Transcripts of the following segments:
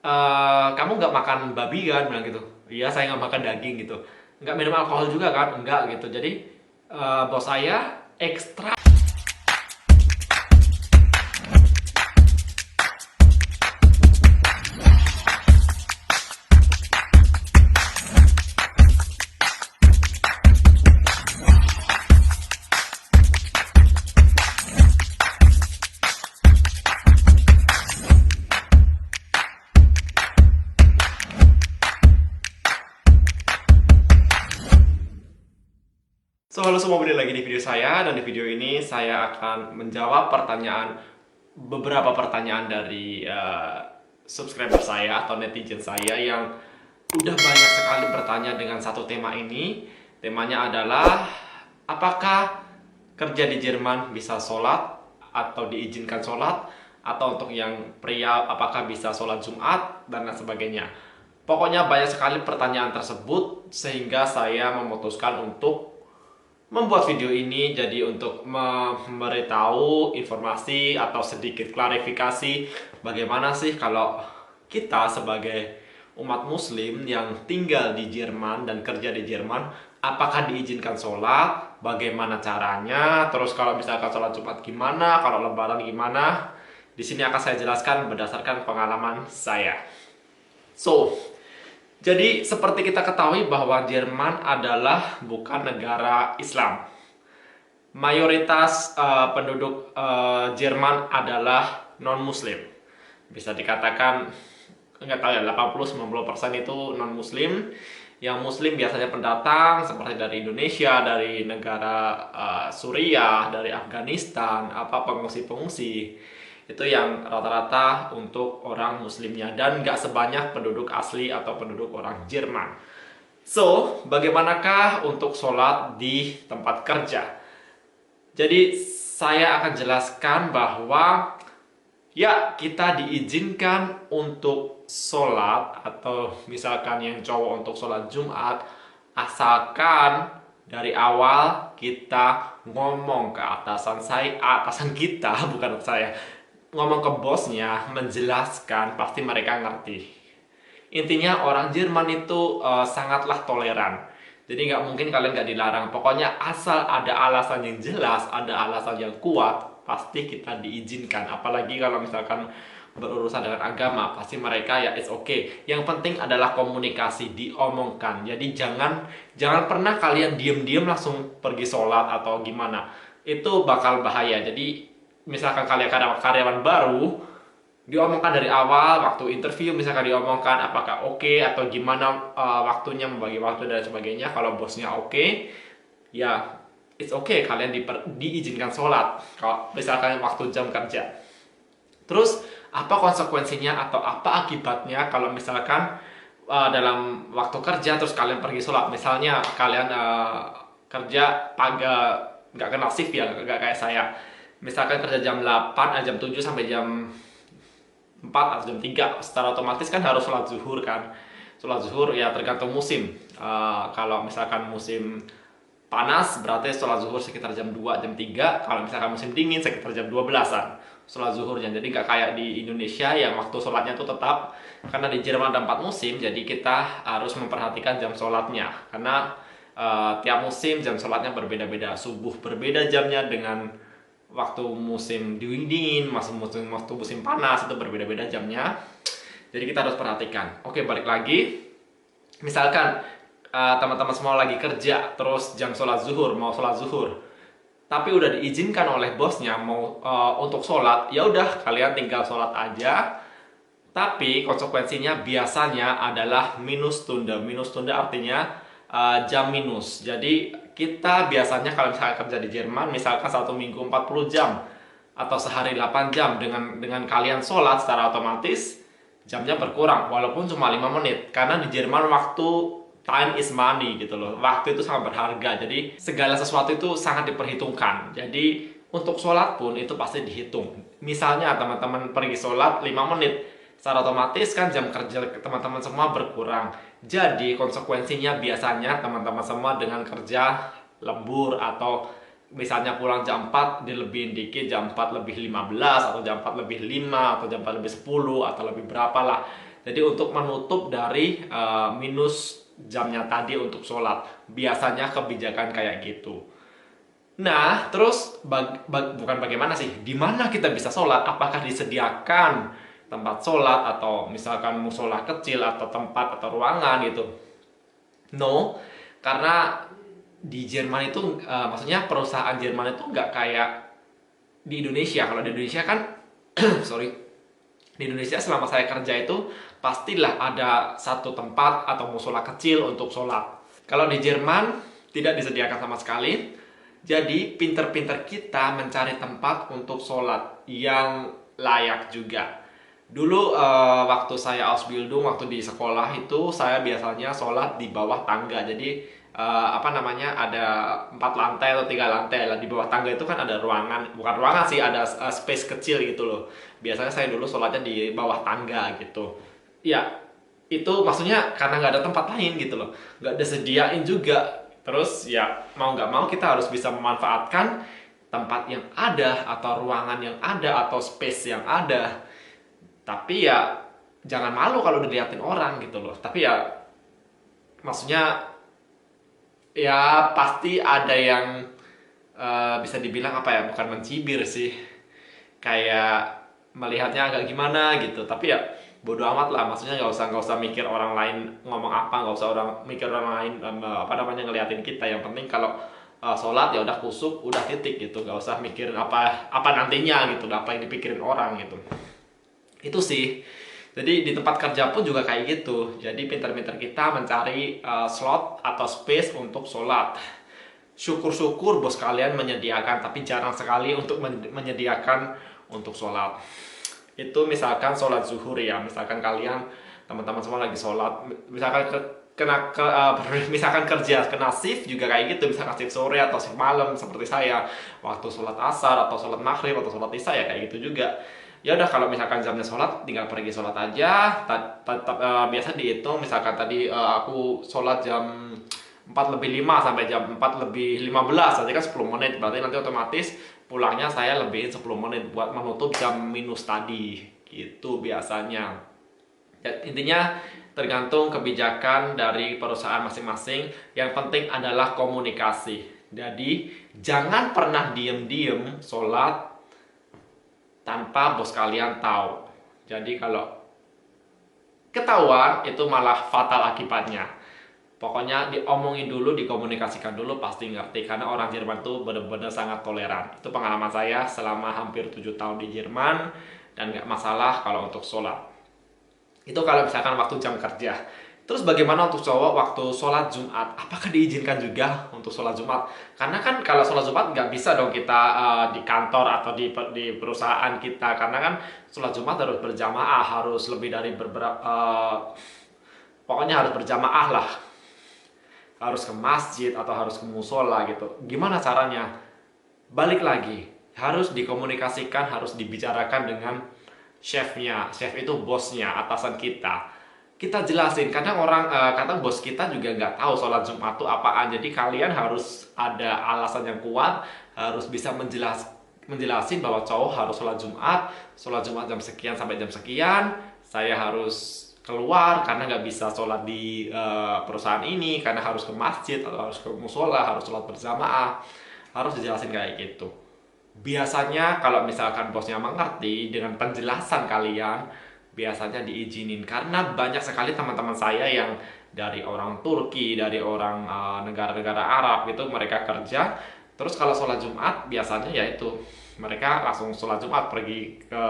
Kamu nggak makan babi kan, bilang gitu. Iya, saya nggak makan daging gitu. Nggak minum alkohol juga kan, enggak gitu. Jadi bos saya ekstra. Halo semua, balik lagi di video saya. Dan di video ini saya akan menjawab beberapa pertanyaan dari subscriber saya atau netizen saya yang udah banyak sekali bertanya dengan satu tema ini. Temanya adalah, apakah kerja di Jerman bisa sholat atau diizinkan sholat, atau untuk yang pria apakah bisa sholat Jumat dan lain sebagainya. Pokoknya banyak sekali pertanyaan tersebut sehingga saya memutuskan untuk membuat video ini, jadi untuk memberitahu informasi atau sedikit klarifikasi bagaimana sih kalau kita sebagai umat muslim yang tinggal di Jerman dan kerja di Jerman, apakah diizinkan sholat, bagaimana caranya, terus kalau misalkan sholat Jumat gimana, kalau lebaran gimana. Di sini akan saya jelaskan berdasarkan pengalaman saya. So, jadi seperti kita ketahui bahwa Jerman adalah bukan negara Islam. Mayoritas penduduk Jerman adalah non-Muslim. Bisa dikatakan, nggak tahu ya, 80-90% itu non-Muslim. Yang Muslim biasanya pendatang seperti dari Indonesia, dari negara Suriah, dari Afghanistan, pengungsi-pengungsi. Itu yang rata-rata untuk orang Muslimnya, dan nggak sebanyak penduduk asli atau penduduk orang Jerman. So, bagaimanakah untuk sholat di tempat kerja? Jadi saya akan jelaskan bahwa ya, kita diizinkan untuk sholat, atau misalkan yang cowok untuk sholat Jumat, asalkan dari awal kita ngomong ke atasan kita, bukan saya, ngomong ke bosnya, menjelaskan, pasti mereka ngerti. Intinya orang Jerman itu sangatlah toleran. Jadi nggak mungkin kalian nggak dilarang. Pokoknya asal ada alasan yang jelas, ada alasan yang kuat, pasti kita diizinkan. Apalagi kalau misalkan berurusan dengan agama, pasti mereka ya it's okay. Yang penting adalah komunikasi, diomongkan. Jadi jangan pernah kalian diem-diem langsung pergi sholat atau gimana. Itu bakal bahaya. Jadi misalkan kalian karyawan baru, diomongkan dari awal waktu interview, misalkan diomongkan apakah oke atau gimana waktunya, membagi waktu dan sebagainya. Kalau bosnya oke, ya it's okay, kalian diizinkan sholat kalau misalkan waktu jam kerja. Terus apa konsekuensinya atau apa akibatnya kalau misalkan dalam waktu kerja terus kalian pergi sholat? Misalnya kalian kerja pagi, nggak kenal shift ya, nggak kayak saya. Misalkan kerja jam 8, jam 7 sampai jam 4 atau jam 3, secara otomatis kan harus sholat zuhur kan. Sholat zuhur ya tergantung musim. Kalau misalkan musim panas berarti sholat zuhur sekitar jam 2, jam 3. Kalau misalkan musim dingin sekitar jam 12-an sholat zuhurnya. Jadi nggak kayak di Indonesia yang waktu sholatnya tuh tetap. Karena di Jerman ada 4 musim, jadi kita harus memperhatikan jam sholatnya. Karena tiap musim jam sholatnya berbeda-beda. Subuh berbeda jamnya dengan waktu musim dingin, waktu musim panas itu berbeda-beda jamnya. Jadi kita harus perhatikan. Oke, balik lagi. Misalkan teman-teman semua lagi kerja, terus jam sholat zuhur, mau sholat zuhur, tapi udah diizinkan oleh bosnya mau untuk sholat, ya udah kalian tinggal sholat aja. Tapi konsekuensinya biasanya adalah minus tunda. Minus tunda artinya jam minus. Jadi kita biasanya kalau misalkan kerja di Jerman, misalkan satu minggu 40 jam atau sehari 8 jam, dengan kalian sholat, secara otomatis jamnya berkurang walaupun cuma 5 menit. Karena di Jerman waktu, time is money gitu loh. Waktu itu sangat berharga. Jadi segala sesuatu itu sangat diperhitungkan. Jadi untuk sholat pun itu pasti dihitung. Misalnya teman-teman pergi sholat 5 menit, secara otomatis kan jam kerja teman-teman semua berkurang. Jadi konsekuensinya biasanya teman-teman semua dengan kerja lembur, atau misalnya pulang jam 4 dilebihin dikit, jam 4 lebih 15 atau jam 4 lebih 5 atau jam 4 lebih 10 atau lebih berapa lah. Jadi untuk menutup dari minus jamnya tadi untuk sholat. Biasanya kebijakan kayak gitu. Nah, terus bukan bagaimana sih? Di mana kita bisa sholat? Apakah disediakan tempat sholat atau misalkan musola kecil atau tempat atau ruangan gitu? No, karena di Jerman itu maksudnya perusahaan Jerman itu nggak kayak di Indonesia. Kalau di Indonesia kan sorry, di Indonesia selama saya kerja itu pastilah ada satu tempat atau musola kecil untuk sholat. Kalau di Jerman tidak disediakan sama sekali. Jadi pinter-pinter kita mencari tempat untuk sholat yang layak juga. Dulu waktu saya Ausbildung, waktu di sekolah itu saya biasanya sholat di bawah tangga. Jadi apa namanya, ada 4 lantai atau 3 lantai lah. Di bawah tangga itu kan ada ruangan, bukan ruangan sih, ada space kecil gitu loh. Biasanya saya dulu sholatnya di bawah tangga gitu. Ya, itu maksudnya karena nggak ada tempat lain gitu loh, nggak disediain juga. Terus ya mau nggak mau kita harus bisa memanfaatkan tempat yang ada atau ruangan yang ada atau space yang ada. Tapi ya jangan malu kalau dilihatin orang gitu loh. Tapi ya maksudnya ya pasti ada yang bisa dibilang apa ya, bukan mencibir sih, kayak melihatnya agak gimana gitu. Tapi ya bodo amat lah, maksudnya nggak usah mikir orang lain ngomong apa, nggak usah mikir orang lain apa namanya ngeliatin kita. Yang penting kalau sholat ya udah kusuk, udah titik gitu, nggak usah mikirin apa apa nantinya gitu, apa yang dipikirin orang gitu. Itu sih. Jadi di tempat kerja pun juga kayak gitu. Jadi pinter-pinter kita mencari slot atau space untuk sholat. Syukur-syukur bos kalian menyediakan, tapi jarang sekali untuk menyediakan untuk sholat. Itu misalkan sholat zuhur ya, misalkan kalian teman-teman semua lagi sholat, misalkan misalkan kerja kena shift juga kayak gitu, misalkan shift sore atau shift malam seperti saya, waktu sholat asar atau sholat maghrib atau sholat isya ya kayak gitu juga. Ya udah, kalau misalkan jamnya sholat tinggal pergi sholat aja. Biasa dihitung, misalkan tadi aku sholat jam 4:05 sampai jam 4:15, berarti kan 10 menit, berarti nanti otomatis pulangnya saya lebihin 10 menit buat menutup jam minus tadi gitu biasanya. Ya, intinya tergantung kebijakan dari perusahaan masing-masing. Yang penting adalah komunikasi. Jadi jangan pernah diem-diem sholat tanpa bos kalian tahu. Jadi kalau ketahuan itu malah fatal akibatnya. Pokoknya diomongin dulu, dikomunikasikan dulu, pasti ngerti. Karena orang Jerman tuh benar-benar sangat toleran. Itu pengalaman saya selama hampir 7 tahun di Jerman. Dan nggak masalah kalau untuk sholat. Itu kalau misalkan waktu jam kerja. Terus bagaimana untuk cowok waktu sholat Jumat? Apakah diizinkan juga untuk sholat Jumat? Karena kan kalau sholat Jumat nggak bisa dong kita di kantor atau di perusahaan kita. Karena kan sholat Jumat harus berjamaah, harus lebih dari pokoknya harus berjamaah lah. Harus ke masjid atau harus ke musola gitu. Gimana caranya? Balik lagi, harus dikomunikasikan, harus dibicarakan dengan chefnya. Chef itu bosnya, atasan kita. Kita jelasin, kadang kadang bos kita juga nggak tahu sholat Jumat itu apaan. Jadi kalian harus ada alasan yang kuat, harus bisa menjelasin bahwa cowok harus sholat Jumat jam sekian sampai jam sekian. Saya harus keluar karena nggak bisa sholat di perusahaan ini, karena harus ke masjid atau harus ke musola, harus sholat berjamaah. Harus dijelasin kayak gitu. Biasanya kalau misalkan bosnya mengerti dengan penjelasan kalian, biasanya diizinin. Karena banyak sekali teman-teman saya yang dari orang Turki, dari orang negara-negara Arab gitu, mereka kerja. Terus kalau sholat Jumat biasanya ya itu, mereka langsung sholat Jumat, pergi ke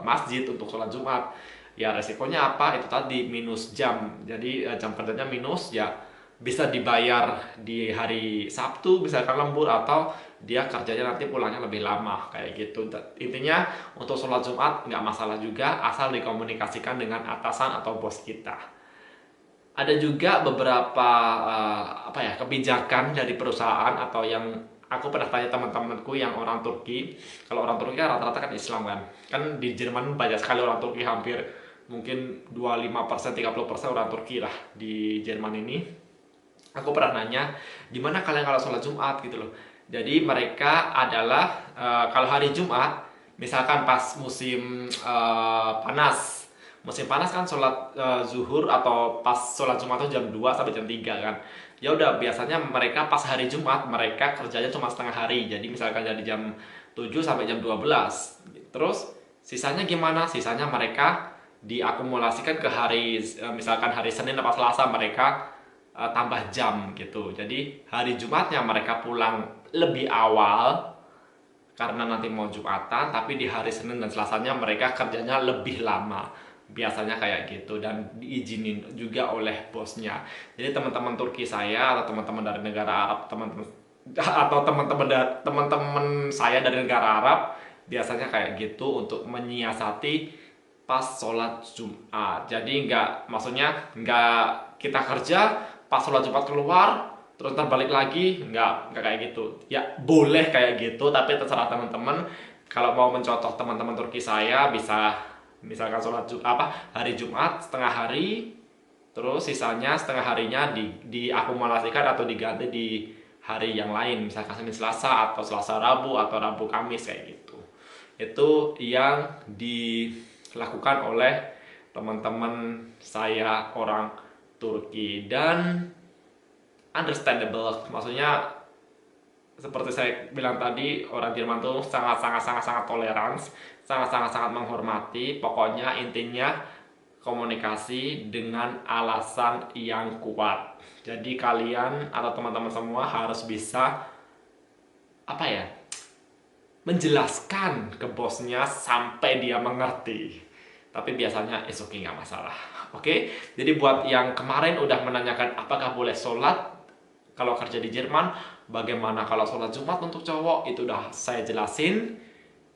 masjid untuk sholat Jumat. Ya resikonya apa? Itu tadi minus jam. Jadi jam kerjanya minus, ya bisa dibayar di hari Sabtu misalkan lembur, atau dia kerjanya nanti pulangnya lebih lama kayak gitu. Intinya untuk sholat Jumat nggak masalah juga, asal dikomunikasikan dengan atasan atau bos kita. Ada juga beberapa apa ya, kebijakan dari perusahaan atau yang aku pernah tanya teman-temanku yang orang Turki. Kalau orang Turki kan rata-rata kan Islam kan di Jerman banyak sekali orang Turki, hampir mungkin 25% 30% orang Turki lah di Jerman ini. Aku pernah nanya, gimana kalian kalau sholat Jumat gitu loh. Jadi mereka adalah kalau hari Jumat, misalkan pas musim panas, musim panas kan sholat zuhur atau pas sholat Jumat itu jam 2 sampai jam 3 kan. Ya udah, biasanya mereka pas hari Jumat mereka kerjanya cuma setengah hari. Jadi misalkan dari jam 7 sampai jam 12. Terus sisanya gimana? Sisanya mereka diakumulasikan ke hari misalkan hari Senin atau Selasa mereka tambah jam gitu. Jadi hari Jumatnya mereka pulang lebih awal karena nanti mau Jumatan, tapi di hari Senin dan Selasanya mereka kerjanya lebih lama. Biasanya kayak gitu dan diizinin juga oleh bosnya. Jadi teman-teman Turki saya atau teman-teman dari negara Arab, teman-teman atau teman-teman saya dari negara Arab biasanya kayak gitu untuk menyiasati pas sholat Jumat. Jadi maksudnya nggak kita kerja pas sholat Jumat keluar terus ntar balik lagi, nggak kayak gitu ya. Boleh kayak gitu tapi terserah teman-teman. Kalau mau mencontoh teman-teman Turki saya bisa misalkan hari Jumat setengah hari, terus sisanya setengah harinya diakumulasikan atau diganti di hari yang lain, misalkan Senin Selasa atau Selasa Rabu atau Rabu Kamis kayak gitu. Itu yang dilakukan oleh teman-teman saya orang Turki dan understandable. Maksudnya seperti saya bilang tadi, orang Jerman tuh sangat sangat sangat sangat toleransi, sangat sangat sangat menghormati. Pokoknya intinya komunikasi dengan alasan yang kuat. Jadi kalian atau teman-teman semua harus bisa apa ya, menjelaskan ke bosnya sampai dia mengerti. Tapi biasanya it's okay, nggak masalah. Oke, jadi buat yang kemarin udah menanyakan apakah boleh sholat kalau kerja di Jerman, bagaimana kalau sholat Jumat untuk cowok, itu udah saya jelasin.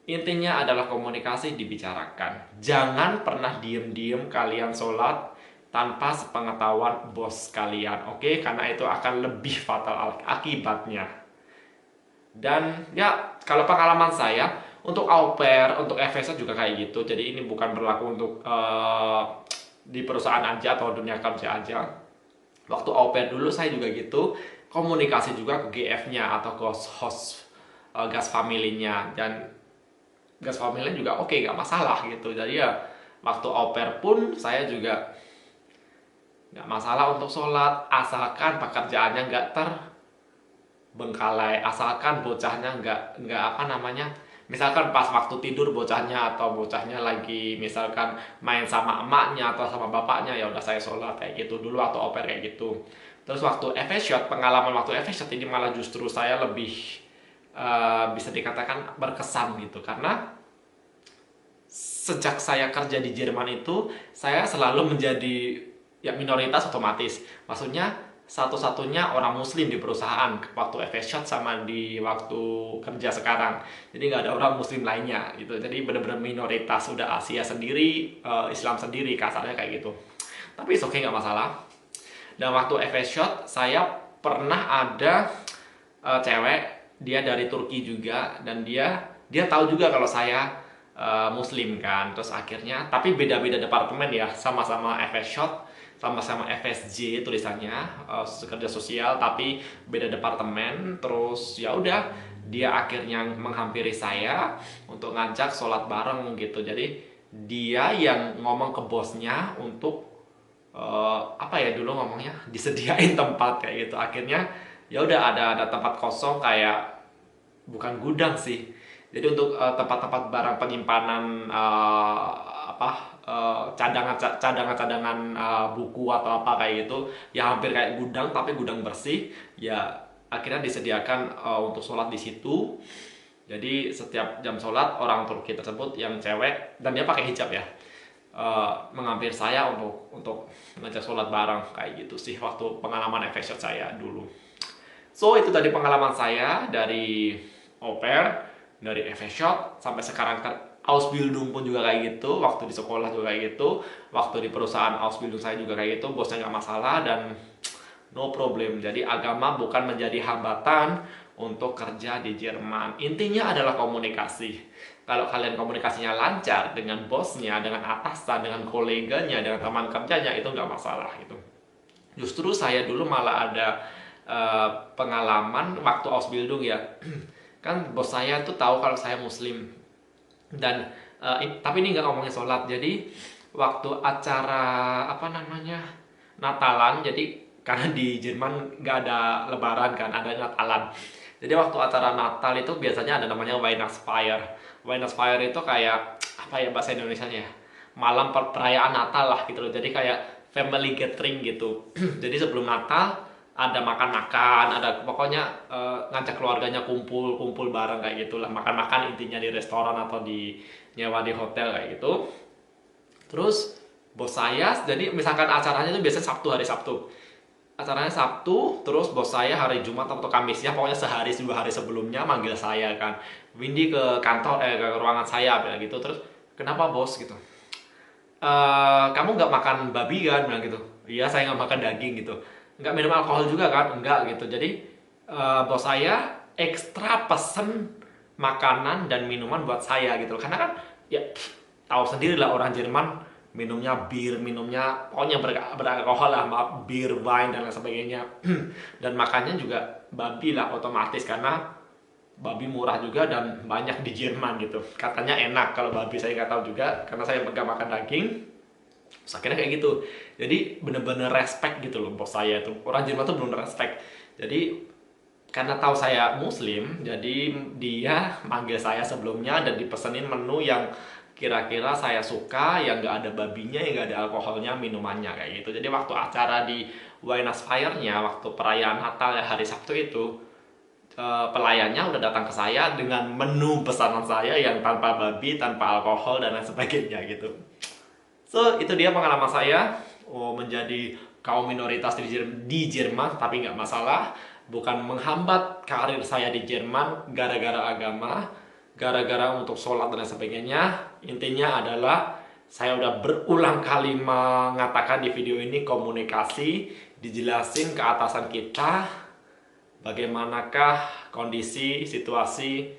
Intinya adalah komunikasi dibicarakan. Jangan pernah diem-diem kalian sholat tanpa sepengetahuan bos kalian, oke? Karena itu akan lebih fatal akibatnya. Dan ya, kalau pengalaman saya untuk au pair, untuk FSA juga kayak gitu. Jadi ini bukan berlaku untuk di perusahaan aja atau dunia kerja aja. Waktu au pair dulu saya juga gitu, komunikasi juga ke GF-nya atau ke host gas family-nya, dan gas family juga oke, nggak masalah gitu. Jadi ya waktu au pair pun saya juga nggak masalah untuk sholat, asalkan pekerjaannya nggak terbengkalai, asalkan bocahnya nggak apa namanya, misalkan pas waktu tidur bocahnya atau bocahnya lagi misalkan main sama emaknya atau sama bapaknya, ya udah saya sholat kayak gitu dulu waktu au pair kayak gitu. Terus waktu FS Shot, pengalaman waktu FS Shot ini malah justru saya lebih bisa dikatakan berkesan gitu, karena sejak saya kerja di Jerman itu saya selalu menjadi ya minoritas otomatis. Maksudnya satu-satunya orang muslim di perusahaan waktu FS Shot sama di waktu kerja sekarang. Jadi nggak ada orang muslim lainnya gitu. Jadi benar-benar minoritas, udah Asia sendiri, Islam sendiri, kasarnya kayak gitu. Tapi oke, nggak masalah. Dan waktu FS Shot saya pernah ada cewek, dia dari Turki juga, dan dia tahu juga kalau saya muslim kan. Terus akhirnya, tapi beda-beda departemen ya, sama-sama FS Shot, sama-sama FSJ tulisannya, kerja sosial, tapi beda departemen. Terus ya udah, dia akhirnya menghampiri saya untuk ngajak sholat bareng gitu. Jadi dia yang ngomong ke bosnya untuk apa ya dulu ngomongnya, disediain tempat kayak gitu. Akhirnya ya udah ada tempat kosong, kayak bukan gudang sih. Jadi untuk tempat-tempat barang penyimpanan cadangan-cadangan buku atau apa kayak gitu, ya hampir kayak gudang tapi gudang bersih. Ya akhirnya disediakan untuk sholat di situ. Jadi setiap jam sholat orang Turki tersebut yang cewek, dan dia pakai hijab ya, menghampir saya untuk ngajak sholat bareng kayak gitu sih waktu pengalaman FS Shot saya dulu. So itu tadi pengalaman saya dari au pair, dari FS Shot sampai sekarang Ausbildung pun juga kayak gitu, waktu di sekolah juga kayak gitu, waktu di perusahaan Ausbildung saya juga kayak gitu, bosnya nggak masalah dan no problem. Jadi agama bukan menjadi hambatan untuk kerja di Jerman. Intinya adalah komunikasi. Kalau kalian komunikasinya lancar dengan bosnya, dengan atasan, dengan koleganya, dengan teman kerjanya, itu nggak masalah gitu. Justru saya dulu malah ada pengalaman waktu Ausbildung ya. Kan bos saya tuh tahu kalau saya muslim. Dan tapi ini nggak ngomongin sholat. Jadi waktu acara apa namanya Natalan. Jadi karena di Jerman nggak ada Lebaran kan, ada Natalan. Jadi waktu acara Natal itu biasanya ada namanya Weihnachtsfeier. Weihnachtsfeier itu kayak apa ya bahasa Indonesianya ya? Malam perayaan Natal lah gitu loh. Jadi kayak family gathering gitu. Jadi sebelum Natal ada makan-makan, ada pokoknya ngajak keluarganya kumpul-kumpul bareng kayak gitulah. Makan-makan intinya di restoran atau di nyewa di hotel kayak gitu. Terus bos saya, jadi misalkan acaranya itu biasanya Sabtu, hari Sabtu. Acaranya Sabtu, terus bos saya hari Jumat atau Kamisnya, pokoknya sehari dua hari sebelumnya manggil saya kan. Windy ke kantor, ke ruangan saya bilang gitu. Terus kenapa bos gitu? Kamu nggak makan babi kan bilang gitu. Iya saya nggak makan daging gitu. Nggak minum alkohol juga kan, enggak gitu. Jadi bos saya ekstra pesen makanan dan minuman buat saya gitu loh. Karena kan ya tahu sendiri lah orang Jerman minumnya bir, minumnya pokoknya beralkohol lah, maaf, bir, wine dan lain sebagainya. Dan makannya juga babi lah otomatis karena babi murah juga dan banyak di Jerman gitu. Katanya enak, kalau babi saya nggak tahu juga karena saya nggak makan daging. Terus akhirnya kayak gitu. Jadi bener-bener respect gitu loh bos saya itu. Orang Jerman tuh belum respect. Jadi karena tahu saya muslim, jadi dia manggil saya sebelumnya dan dipesenin menu yang kira-kira saya suka, yang nggak ada babinya, yang nggak ada alkoholnya, minumannya kayak gitu. Jadi waktu acara di Weihnachtsfeier-nya, waktu perayaan Natal ya hari Sabtu itu, pelayannya udah datang ke saya dengan menu pesanan saya yang tanpa babi, tanpa alkohol dan lain sebagainya gitu. So itu dia pengalaman saya menjadi kaum minoritas di Jerman, tapi nggak masalah, bukan menghambat karir saya di Jerman gara-gara agama, gara-gara untuk sholat dan lain sebagainya. Intinya adalah saya udah berulang kali mengatakan di video ini komunikasi, dijelasin ke atasan kita bagaimanakah kondisi situasi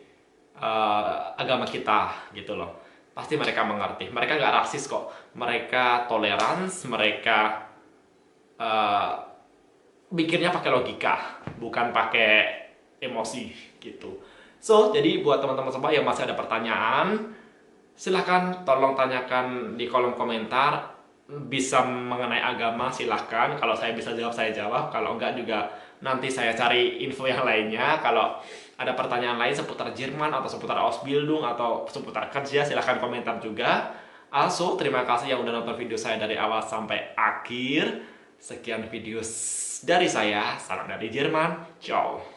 agama kita gitu loh. Pasti mereka mengerti, mereka nggak rasis kok, mereka tolerans, mereka mikirnya pakai logika bukan pakai emosi gitu. So jadi buat teman-teman semua yang masih ada pertanyaan, silahkan tolong tanyakan di kolom komentar. Bisa mengenai agama silahkan, kalau saya bisa jawab saya jawab, kalau enggak juga nanti saya cari info yang lainnya. Kalau ada pertanyaan lain seputar Jerman atau seputar Ausbildung atau seputar kerja, silahkan komentar juga. Also terima kasih yang udah nonton video saya dari awal sampai akhir. Sekian video dari saya, salam dari Jerman, ciao.